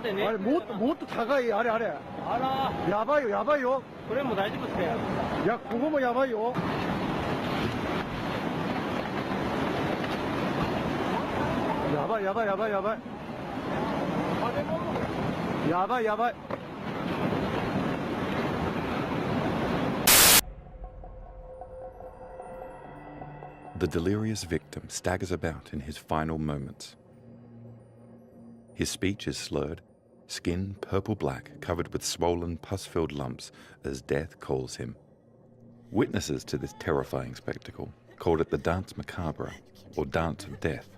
아니, 못 작아요, 아래. 알아. 야봐요. 그래, 뭐, 다시 보세요. 야, 그거면 야봐요. 야봐. The delirious victim staggers about in his final moments. His speech is slurred, skin purple-black, covered with swollen, pus-filled lumps as death calls him. Witnesses to this terrifying spectacle called it the Dance Macabre, or Dance of Death.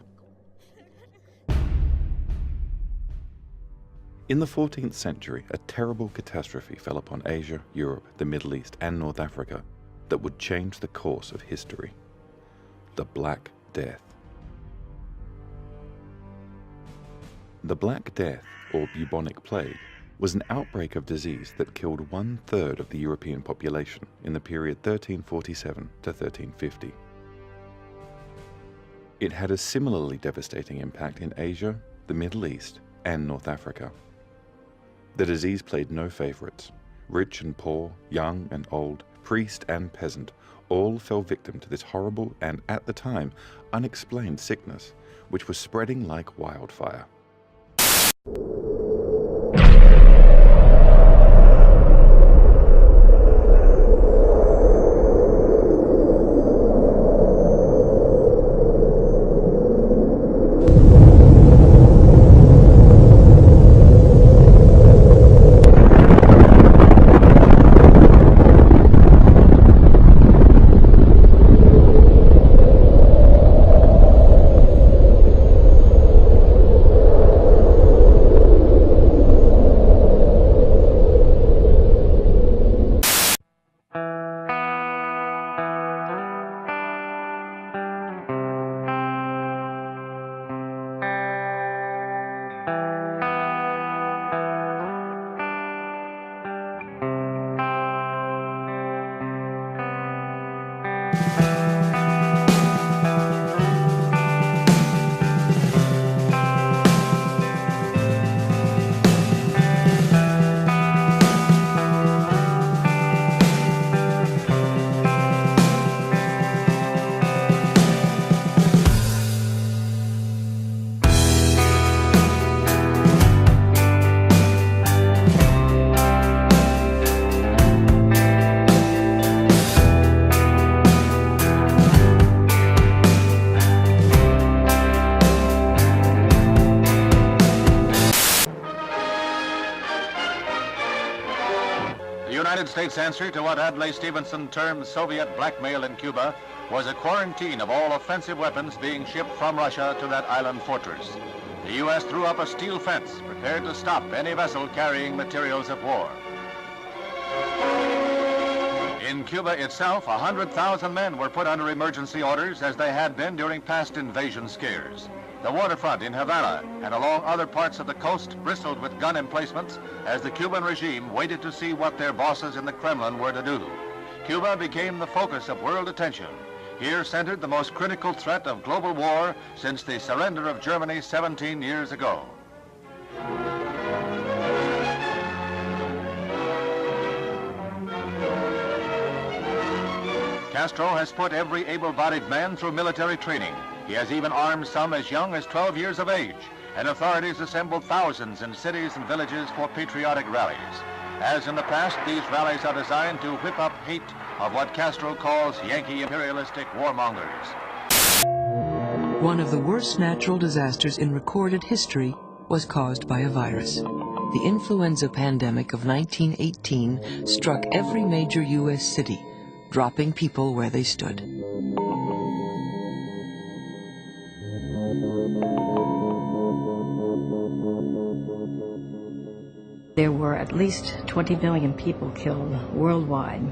In the 14th century, a terrible catastrophe fell upon Asia, Europe, the Middle East, and North Africa that would change the course of history. The Black Death. The Black Death, or bubonic plague, was an outbreak of disease that killed 1/3 of the European population in the period 1347 to 1350. It had a similarly devastating impact in Asia, the Middle East, and North Africa. The disease played no favorites. Rich and poor, young and old, priest and peasant, all fell victim to this horrible and, at the time, unexplained sickness, which was spreading like wildfire. The United States' answer to what Adlai Stevenson termed Soviet blackmail in Cuba was a quarantine of all offensive weapons being shipped from Russia to that island fortress. The U.S. threw up a steel fence, prepared to stop any vessel carrying materials of war. In Cuba itself, 100,000 men were put under emergency orders as they had been during past invasion scares. The waterfront in Havana and along other parts of the coast bristled with gun emplacements as the Cuban regime waited to see what their bosses in the Kremlin were to do. Cuba became the focus of world attention. Here centered the most critical threat of global war since the surrender of Germany 17 years ago. Castro has put every able-bodied man through military training. He has even armed some as young as 12 years of age, and authorities assembled thousands in cities and villages for patriotic rallies. As in the past, these rallies are designed to whip up hate of what Castro calls Yankee imperialistic warmongers. One of the worst natural disasters in recorded history was caused by a virus. The influenza pandemic of 1918 struck every major U.S. city, dropping people where they stood. There were at least 20 million people killed worldwide,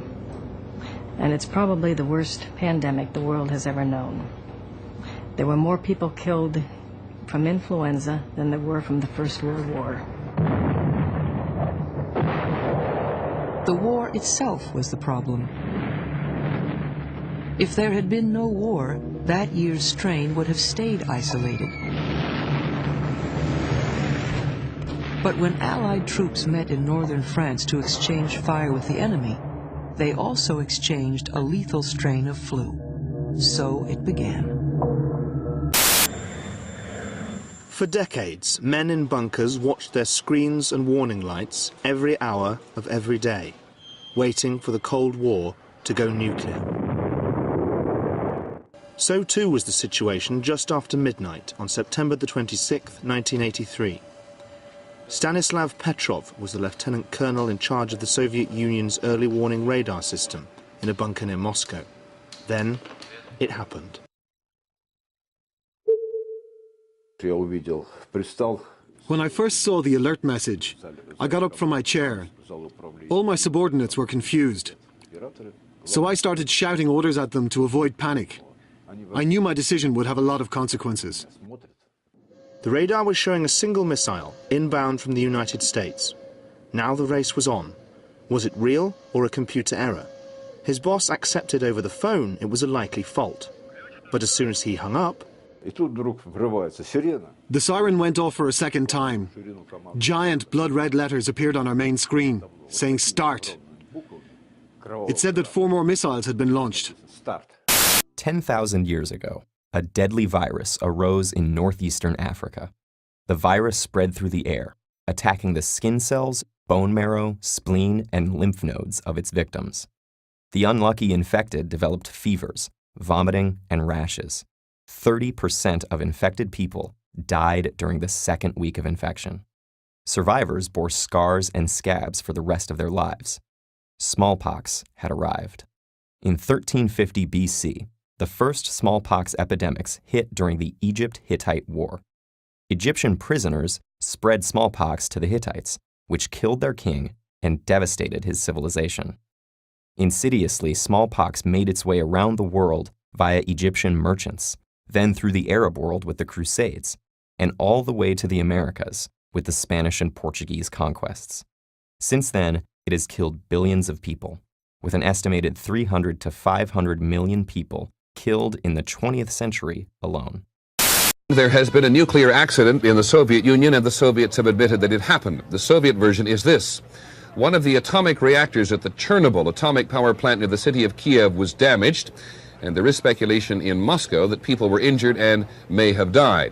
and it's probably the worst pandemic the world has ever known. There were more people killed from influenza than there were from the First World War. The war itself was the problem. If there had been no war, that year's strain would have stayed isolated. But when Allied troops met in northern France to exchange fire with the enemy, they also exchanged a lethal strain of flu. So it began. For decades, men in bunkers watched their screens and warning lights every hour of every day, waiting for the Cold War to go nuclear. So too was the situation just after midnight on September the 26th, 1983. Stanislav Petrov was the lieutenant colonel in charge of the Soviet Union's early warning radar system in a bunker near Moscow. Then, it happened. When I first saw the alert message, I got up from my chair. All my subordinates were confused. So I started shouting orders at them to avoid panic. I knew my decision would have a lot of consequences. The radar was showing a single missile inbound from the United States. Now the race was on. Was it real or a computer error? His boss accepted over the phone it was a likely fault. But as soon as he hung up, the siren went off for a second time. Giant blood-red letters appeared on our main screen, saying "Start." It said that 4 more missiles had been launched. 10,000 years ago, a deadly virus arose in northeastern Africa. The virus spread through the air, attacking the skin cells, bone marrow, spleen, and lymph nodes of its victims. The unlucky infected developed fevers, vomiting, and rashes. 30% of infected people died during the second week of infection. Survivors bore scars and scabs for the rest of their lives. Smallpox had arrived. In 1350 BC, the first smallpox epidemics hit during the Egypt-Hittite War. Egyptian prisoners spread smallpox to the Hittites, which killed their king and devastated his civilization. Insidiously, smallpox made its way around the world via Egyptian merchants, then through the Arab world with the Crusades, and all the way to the Americas with the Spanish and Portuguese conquests. Since then, it has killed billions of people, with an estimated 300 to 500 million people killed in the 20th century alone. There has been a nuclear accident in the Soviet Union, and the Soviets have admitted that it happened. The Soviet version is this. One of the atomic reactors at the Chernobyl atomic power plant near the city of Kiev was damaged, and there is speculation in Moscow that people were injured and may have died.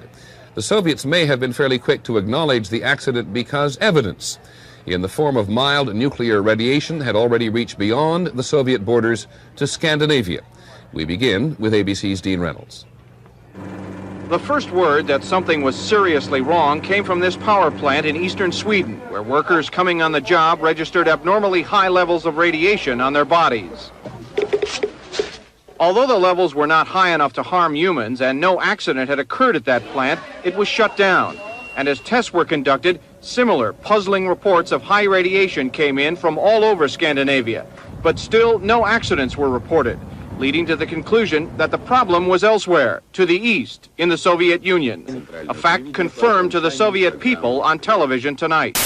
The Soviets may have been fairly quick to acknowledge the accident because evidence, in the form of mild nuclear radiation, had already reached beyond the Soviet borders to Scandinavia. We begin with ABC's Dean Reynolds. The first word that something was seriously wrong came from this power plant in eastern Sweden, where workers coming on the job registered abnormally high levels of radiation on their bodies. Although the levels were not high enough to harm humans and no accident had occurred at that plant, it was shut down. And as tests were conducted, similar puzzling reports of high radiation came in from all over Scandinavia. But still, no accidents were reported, leading to the conclusion that the problem was elsewhere, to the east, in the Soviet Union. A fact confirmed to the Soviet people on television tonight.